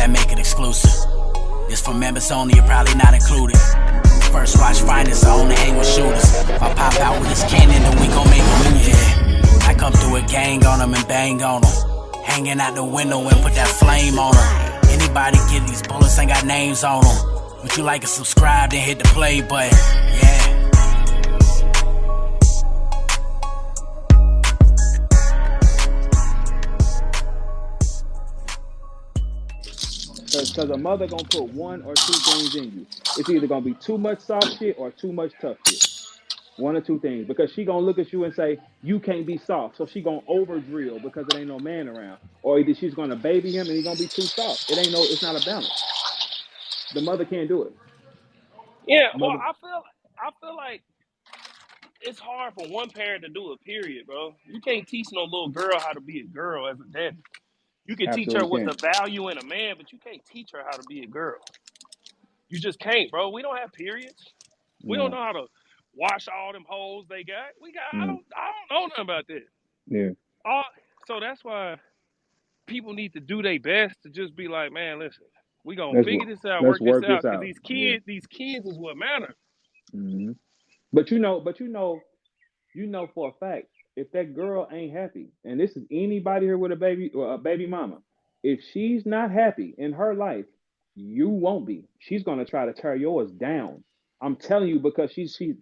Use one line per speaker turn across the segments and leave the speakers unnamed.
that make it exclusive. This for members only, you're probably not included. First watch finest, I only hang with shooters. If I pop out with this cannon, then we gon' make a movie. Yeah. I come through with gang on them and bang on them. Hanging out the window and put that flame on them. Anybody get these bullets ain't got names on them. Would you like to subscribe, then hit the play button? Yeah.
Because a mother gonna put one or two things in you. It's either gonna be too much soft shit or too much tough shit. One or two things. Because she gonna look at you and say, you can't be soft. So she gonna over drill because it ain't no man around. Or either she's gonna baby him and he's gonna be too soft. It's not a balance. The mother can't do it.
Yeah, well,
Mother,
I feel like it's hard for one parent to do it, period, bro. You can't teach no little girl how to be a girl as a daddy. You can teach her
absolutely
what's
can't.
the value in a man, but you can't teach her how to be a girl. You just can't, bro. We don't have periods. We don't
No.
know how to wash all them holes they got. I
Mm.
don't know nothing about that.
Yeah.
So that's why people need to do their best to just be like, man, listen, we gonna
Let's
figure this out,
let's
work this
work this
out, because
out. Yeah.
these kids is what matter.
Mm-hmm. But you know for a fact, if that girl ain't happy, and this is anybody here with a baby or a baby mama, if she's not happy in her life, you won't be. She's gonna try to tear yours down. I'm telling you, because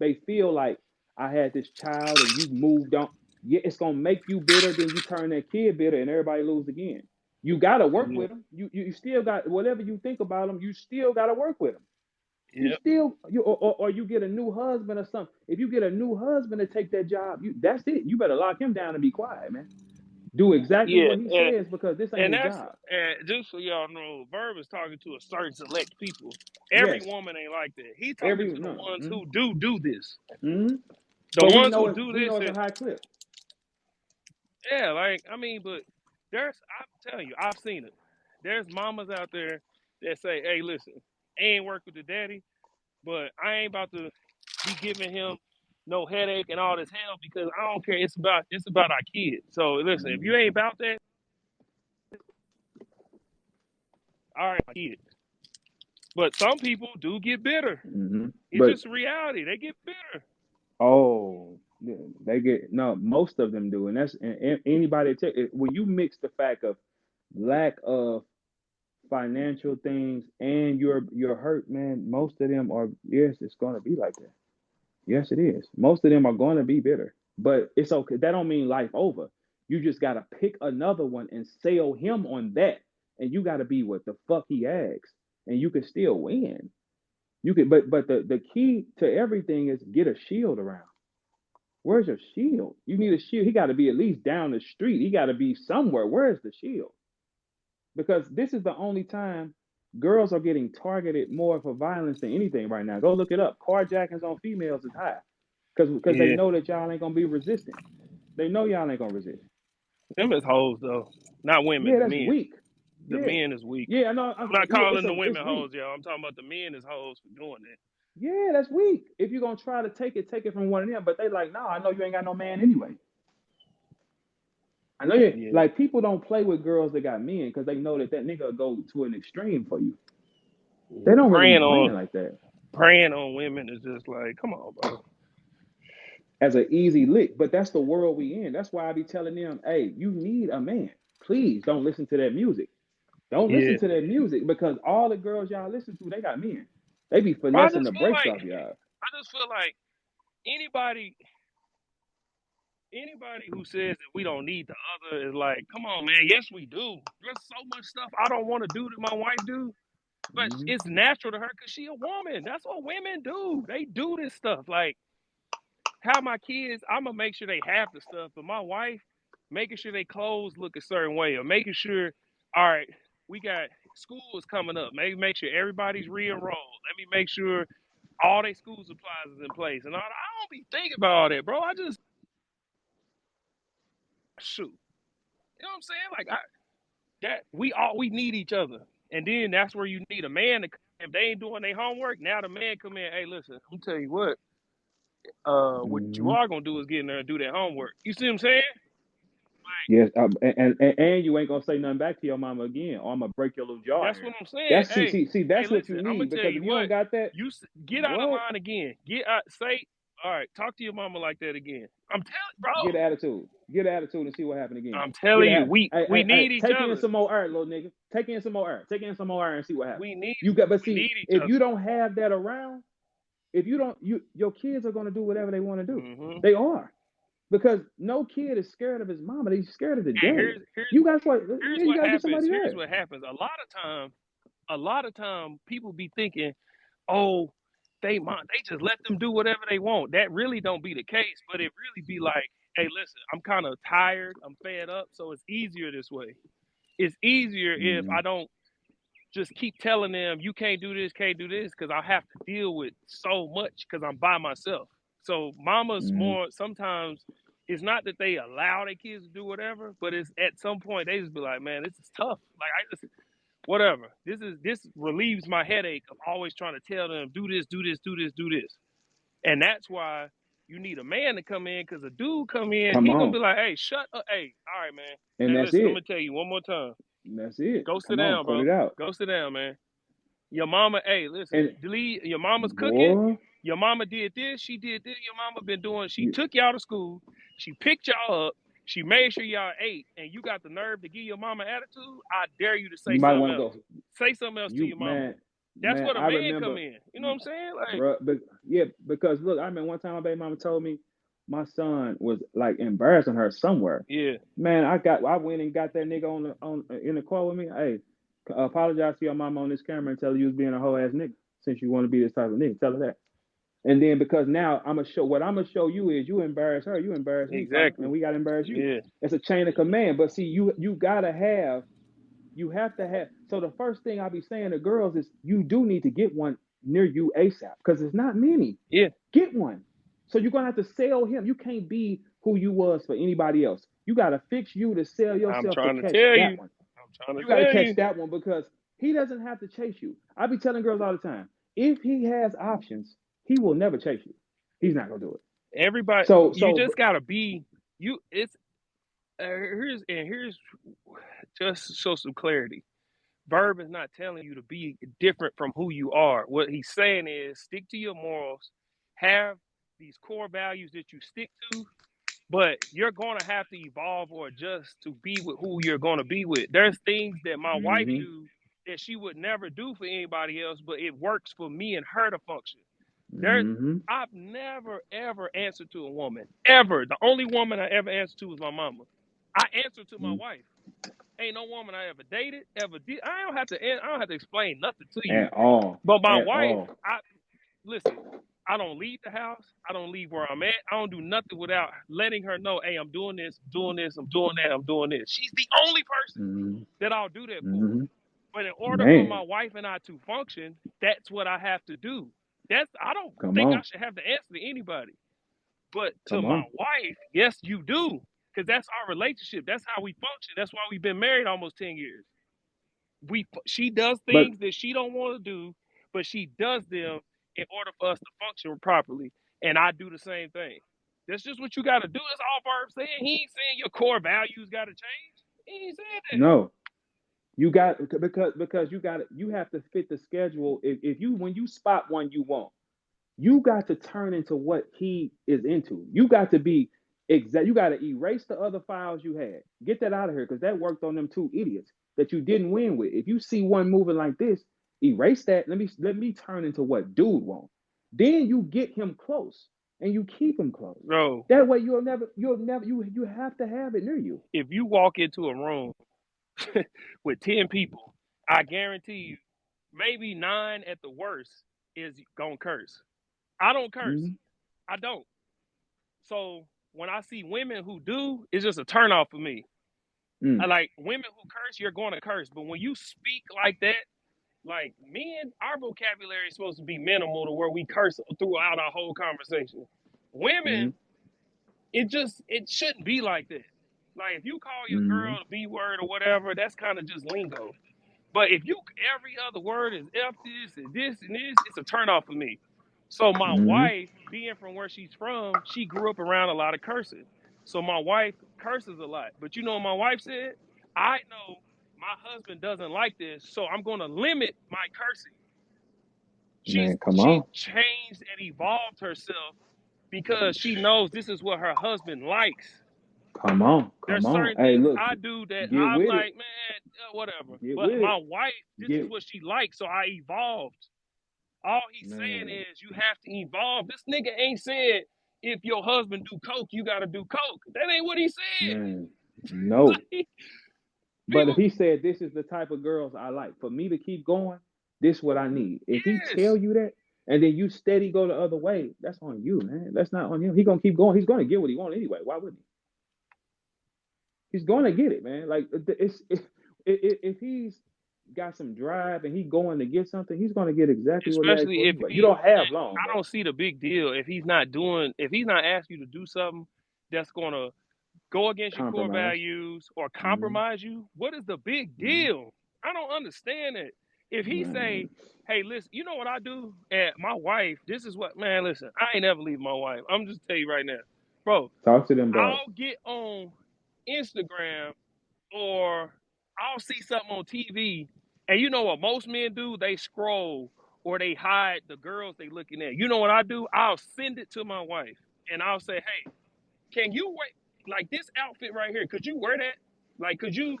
they feel like I had this child and you moved on. Yeah, it's gonna make you bitter, then you turn that kid bitter and everybody lose again. You gotta work
Yeah.
with them. You still got whatever you think about them, you still gotta work with them. You
Yep.
still or you get a new husband or something. If you get a new husband to take that job, that's it. You better lock him down and be quiet, man. Do exactly
Yeah.
what he says because this ain't
And
his
that's
job.
just so y'all know, Verb is talking to a certain select people. Every
Yes,
woman ain't like that. He talking to the
no.
ones who do this.
Mm-hmm.
The
But
ones who do
we
this,
know it's a
and
high clip.
yeah, like I mean, but I'm telling you, I've seen it. There's mamas out there that say, "Hey, listen, I ain't work with the daddy, but I ain't about to be giving him no headache and all this hell because I don't care. It's about our kids. So listen, if
Mm-hmm.
you ain't about that, all right, kid. But some people do get bitter.
Mm-hmm.
It's
But
just reality. They get bitter.
oh, yeah, they get no. Most of them do, and that's anybody. When you mix the fact of lack of financial things and your hurt, man. Most of them are, yes, it's gonna be like that. Yes, it is. Most of them are gonna be bitter, but it's okay. That don't mean life over. You just gotta pick another one and sail him on that, and you gotta be what the fuck he asks, and you can still win. You can, but the key to everything is get a shield around. Where's your shield? You need a shield. He got to be at least down the street. He got to be somewhere. Where's the shield? Because this is the only time girls are getting targeted more for violence than anything right now. Go look it up. Carjackings on females is high because they
Yeah.
know that y'all ain't gonna be resistant. They know y'all ain't gonna resist.
Them is hoes though. Not women,
Yeah,
the
that's
men.
weak.
The
Yeah,
men is weak.
yeah. I know.
I'm not
Yeah,
calling the
it's
women
weak.
hoes, y'all. I'm talking about the men is hoes for doing that.
Yeah, that's weak. If you're gonna try to take it from one of them, but they like, no, I know you ain't got no man anyway. I know you
Yeah.
like people don't play with girls that got men because they know that nigga will go to an extreme for you. They
Yeah.
don't really be playing like that.
Preying on women is just like, come on, bro.
As an easy lick. But that's the world we in. That's why I be telling them, hey, you need a man. Please don't listen to that music. Don't listen
Yeah.
to that music because all the girls y'all listen to, they got men. They be
Bro,
finessing the brakes off y'all.
I just feel like anybody anybody who says that we don't need the other is like, come on, man. Yes, we do. There's so much stuff I don't want to do that my wife do, but
Mm-hmm.
it's natural to her because she a woman. That's what women do. They do this stuff. Like, how my kids, I'm gonna make sure they have the stuff, but my wife, making sure they clothes look a certain way, or making sure, all right, we got school is coming up. Maybe make sure everybody's re-enrolled. Let me make sure all their school supplies is in place. And I don't be thinking about all that, bro. I just shoot. You know what I'm saying? Like we need each other. And then that's where you need a man to come. If they ain't doing their homework, now the man come in, hey, listen, I'm tell you what you
Mm-hmm.
are gonna do is get in there and do that homework. You see what I'm saying?
Yes, and you ain't gonna say nothing back to your mama again, or I'm gonna break your little jaw in
That's what
here.
I'm saying.
That's
Hey,
see,
hey,
that's what you
listen, I'm gonna
need
tell
because
you
if you don't
what.
got that,
Get out of
what?
line again. Get out. Say, all right. Talk to your mama like that again. I'm telling, bro.
Get attitude, and see what happened again.
I'm
Get
telling you,
a
we
hey,
need each
take in
other.
some more air, little nigga. Take in some more air, and see what happens.
We need
You got, but
we
see,
need each
if
other.
you don't have that around, if you don't, your kids are gonna do whatever they want to do.
Mm-hmm.
They are. Because no kid is scared of his mama. They're scared of the
And
daddy. You guys what?
here's
You
what
gotta get
happens.
somebody
Here's
there.
what happens. A lot of time, people be thinking, oh, they just let them do whatever they want. That really don't be the case. But it really be like, hey, listen, I'm kind of tired. I'm fed up. So it's easier this way. It's easier if
Mm-hmm.
I don't just keep telling them you can't do this, because I have to deal with so much because I'm by myself. So mamas
Mm-hmm.
more sometimes it's not that they allow their kids to do whatever, but it's at some point they just be like, man, this is tough. Like I just whatever. This relieves my headache of always trying to tell them do this, do this, do this, do this. And that's why you need a man to come in because a dude come in,
Come
he gonna
on,
be like, hey, shut up. Hey, all right, man.
and
Hey,
that's
listen, I'm
it.
gonna tell you one more time.
That's it.
Go sit
Come on,
down,
cut
bro.
it out.
Go sit down, man. Your mama, hey, listen,
And
delete your mama's cooking.
boy,
Your mama did this, she did this. Your mama been doing, she
you,
took y'all to school, she picked y'all up, she made sure y'all ate, and you got the nerve to give your mama attitude. I dare you to say
you might
something
want to
else.
go.
Say something else to
You
your mama. That's
man,
where the
I
man come
remember,
in. You know what I'm saying? Like,
bro. But yeah, because look, I remember one time my baby mama told me my son was like embarrassing her somewhere.
yeah,
Man, I went and got that nigga on in the call with me. Hey, apologize to your mama on this camera and tell her you was being a whole ass nigga since you want to be this type of nigga. Tell her that. And then because now I'm gonna show you is you embarrass her, you embarrass me, partner,
exactly.
and we gotta embarrass you.
Yeah,
It's a chain of command. But see, you have to have. So the first thing I be saying to girls is you do need to get one near you ASAP because there's not many.
yeah.
Get one. So you're gonna have to sell him. You can't be who you was for anybody else. You gotta fix you to sell
I'm
yourself to
trying to
catch
tell
that
you.
one.
I'm trying
You
to
gotta
tell
catch
you.
that one because he doesn't have to chase you. I be telling girls all the time, if he has options, he will never chase you. He's not gonna do it.
Everybody,
So
you
so
just gotta be you. It's here's just to show some clarity. Verb is not telling you to be different from who you are. What he's saying is stick to your morals, have these core values that you stick to, but you're going to have to evolve or adjust to be with who you're going to be with. There's things that my wife
mm-hmm,
do that she would never do for anybody else, but it works for me and her to function. There,
mm-hmm,
I've never ever answered to a woman ever. The only woman I ever answered to was my mama. I answer to my
mm-hmm.
wife. Ain't no woman I ever dated, ever did. I don't have to explain nothing to you.
At all.
But my
At
wife,
all.
listen, I don't leave the house. I don't leave where I'm at. I don't do nothing without letting her know, hey, I'm doing this, I'm doing this, I'm doing that, I'm doing this. She's the only person
Mm-hmm,
that I'll do that for.
mm-hmm.
But in order for
Man,
my wife and I to function, that's what I have to do. I don't
come
think I
on.
should have to answer to anybody. But to
Come
my
on.
wife, yes, you do. Because that's our relationship. That's how we function. That's why we've been married almost 10 years. She does
But
things that she don't want to do, but she does them in order for us to function properly. And I do the same thing. That's just what you got to do. That's all Verb saying. He ain't saying your core values got to change. He ain't saying that.
no. You got because you have to fit the schedule. If you when you spot one you want, you got to turn into what he is into. You got to be exact. You got to erase the other files you had. Get that out of here because that worked on them two idiots that you didn't win with. If you see one moving like this, erase that. Let me turn into what dude wants. Then you get him close and you keep him close.
Bro,
That way you have to have it near you.
if you walk into a room with 10 people, I guarantee you, maybe 9 at the worst is going to curse. I don't curse.
Mm-hmm.
I don't. So when I see women who do, it's just a turnoff for me. I like women who curse, you're going to curse. But when you speak like that, like men, our vocabulary is supposed to be minimal to where we curse throughout our whole conversation. Women,
Mm-hmm.
it shouldn't be like that. Like if you call your
Mm-hmm.
girl the B word or whatever, that's kind of just lingo. But if you every other word is F this and this and this, it's a turnoff for me. So my
Mm-hmm.
wife, being from where she's from, she grew up around a lot of cursing. So my wife curses a lot. But you know what my wife said? I know my husband doesn't like this, so I'm going to limit my cursing.
Man, come
She
on.
changed and evolved herself because she knows this is what her husband likes.
Come on.
There's
Come on.
certain
Hey,
things
look,
I do that
get
I'm
with it.
like, man, whatever.
Get
But
with
my
it.
wife, this is
Get
what she likes, so I evolved. All he's saying
man.
is you have to evolve. This nigga ain't said if your husband do coke, you gotta do coke. That ain't what he said.
Man. No.
Like,
But if
people,
he said this is the type of girls I like, for me to keep going, this is what I need. If he tell
yes.
you that, and then you steady go the other way, that's on you, man. That's not on him. He gonna keep going. He's gonna get what he wants anyway. Why wouldn't he? He's gonna get it, man. Like if he's got some drive and he going to get something, he's gonna get exactly what he asked
Especially
for
if
anyway. You
he,
don't have long,
I
bro.
don't see the big deal if he's not asking you to do something that's gonna go against your core
Compromise.
values or
Mm-hmm.
compromise you. What is the big
Mm-hmm.
deal? I don't understand it. If he say, hey, listen, you know what I do? And my wife, this is what, man, listen, I ain't never leave my wife. I'm just tell you right now. Bro,
Talk to them dogs.
I'll get on Instagram or I'll see something on TV, and you know what most men do? They scroll or they hide the girls they looking at. You know what I do? I'll send it to my wife, and I'll say, hey, can you wear like this outfit right here? Could you wear that? Like, could you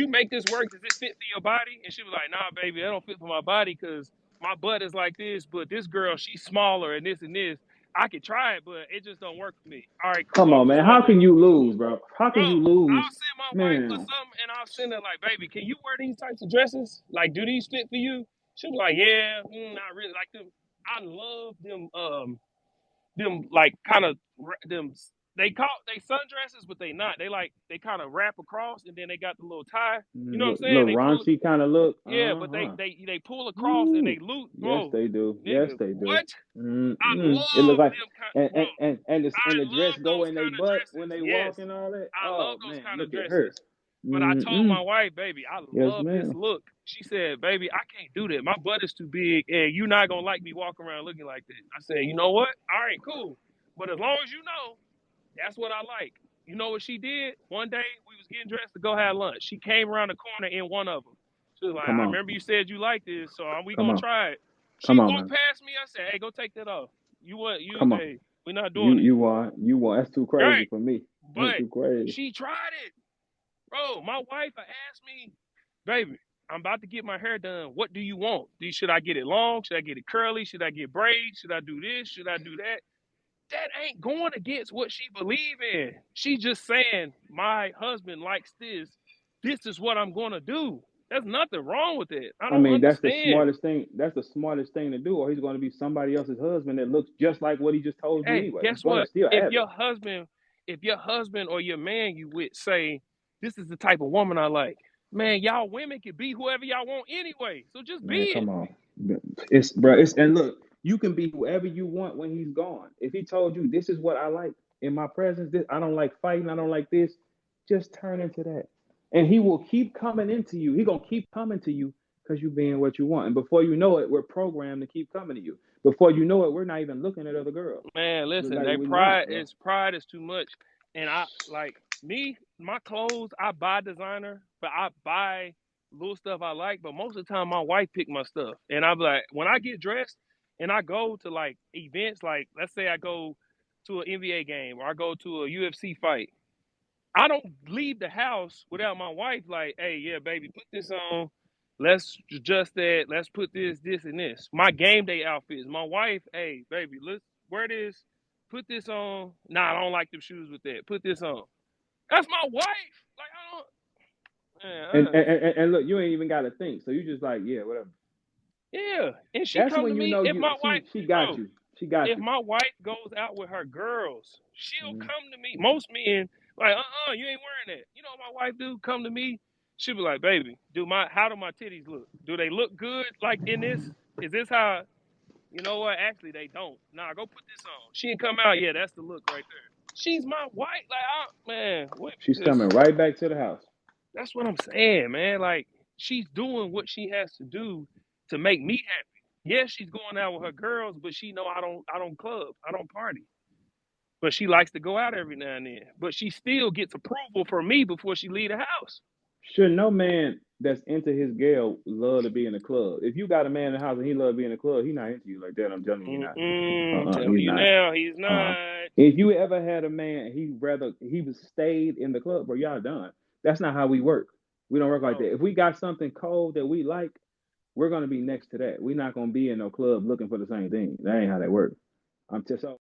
make this work? Does it fit for your body? And she was like, nah, baby, that don't fit for my body because my butt is like this, but this girl, she's smaller and this and this. I could try it, but it just don't work for me. All right, cool.
Come
I'm
on,
gonna
man.
start
How
doing
can
it.
you lose, bro? How
Bro,
can you lose,
I'll send my wife for
man?
something and I'll send her like, baby, can you wear these types of dresses? Like, do these fit for you? She'll be like, yeah, not really. Like them, I love them like kind of them. They sundresses, but they not. They kind of wrap across and then they got the little tie. You know what I'm saying?
Little
They pull.
raunchy kind of look.
Yeah, but they pull across and
Ooh.
they loop.
Yes,
Bro,
they do. Yes,
nigga,
they do.
what? I
It look
love
like
them kind,
and
bro.
and the
I
dress
love
go
those
in their
kind of
butt when
dresses.
they
Yes,
walk and all that.
I love
Oh
those
man,
kind of
look at her.
dresses. But I told my wife, baby, I
Yes,
love this
ma'am.
look. She said, baby, I can't do that. My butt is too big, and you're not gonna like me walking around looking like that. I said, you know what? All right, cool. But as long as you know, that's what I like. You know what she did? One day we was getting dressed to go have lunch. She came around the corner in one of them. She was like,
Come
I
on,
remember you said you like this, so we
come
gonna
on,
try it. She
come on,
walked
man.
past me. I said, hey, go take that off. You what?
Come on.
Hey, we're not
You
doing it.
you want you want? That's too crazy
Right.
for me. That's
But
too crazy.
she tried it. Bro, my wife asked me, baby, I'm about to get my hair done. What do you want? Should I get it long? Should I get it curly? Should I get braids? Should I do this? Should I do that? That ain't going against what she believe in. She just saying, my husband likes this. This is what I'm going to do. There's nothing wrong with it. I
I
don't
mean, that's the
understand.
smartest thing. That's the smartest thing to do, or he's going to be somebody else's husband that looks just like what he just told you
Hey,
anyway. He's
guess
going to
what?
still
If
have it.
your husband or your man you with say, this is the type of woman I like, man, y'all women can be whoever y'all want anyway. So just be
Man,
it.
come on. It's bro. It's and look, you can be whoever you want when he's gone. If he told you this is what I like in my presence, this I don't like fighting, I don't like this, just turn into that. And he will keep coming into you. He gonna keep coming to you because you being what you want. And before you know it, we're programmed to keep coming to you. Before you know it, we're not even looking at other girls.
Man, listen,
Like
they
we're not, bro.
pride is too much. And I like me, my clothes, I buy designer, but I buy little stuff I like. But most of the time my wife pick my stuff. And I'm like, when I get dressed and I go to like events, like let's say I go to an NBA game or I go to a UFC fight, I don't leave the house without my wife like, hey, yeah, baby, put this on. Let's adjust that. Let's put this, and this. My game day outfits. My wife, hey, baby, let's wear this. Put this on. Nah, I don't like them shoes with that. Put this on. That's my wife. Like I don't.
And look, you ain't even gotta think. So you just like, yeah, whatever.
Yeah, and she
That's
come to
when you
me
know
if my wife,
she got
bro.
you. She got
If
you.
my wife goes out with her girls, she'll
Mhm.
come to me. Most men like, you ain't wearing that. You know what my wife do? Come to me. She'll be like, baby, how do my titties look? Do they look good like in this? Is this how? You know what? Actually, they don't. Nah, go put this on. She ain't come out. Yeah, that's the look right there. She's my wife. Like, man, what?
She's coming right back to the house.
That's what I'm saying, man. Like, she's doing what she has to do to make me happy. Yes, she's going out with her girls, but she know I don't club. I don't party. but she likes to go out every now and then. But she still gets approval from me before she leave the house.
Sure, no man that's into his girl love to be in the club. If you got a man in the house and he love to be in the club, he not into you like that. I'm telling you, he not.
Telling
He's
you
not.
now, he's not.
If you ever had a man, he was stayed in the club, bro, y'all done. That's not how we work. We don't work like that. If we got something cold that we like, we're gonna be next to that. We're not gonna be in no club looking for the same thing. That ain't how that works. I'm just so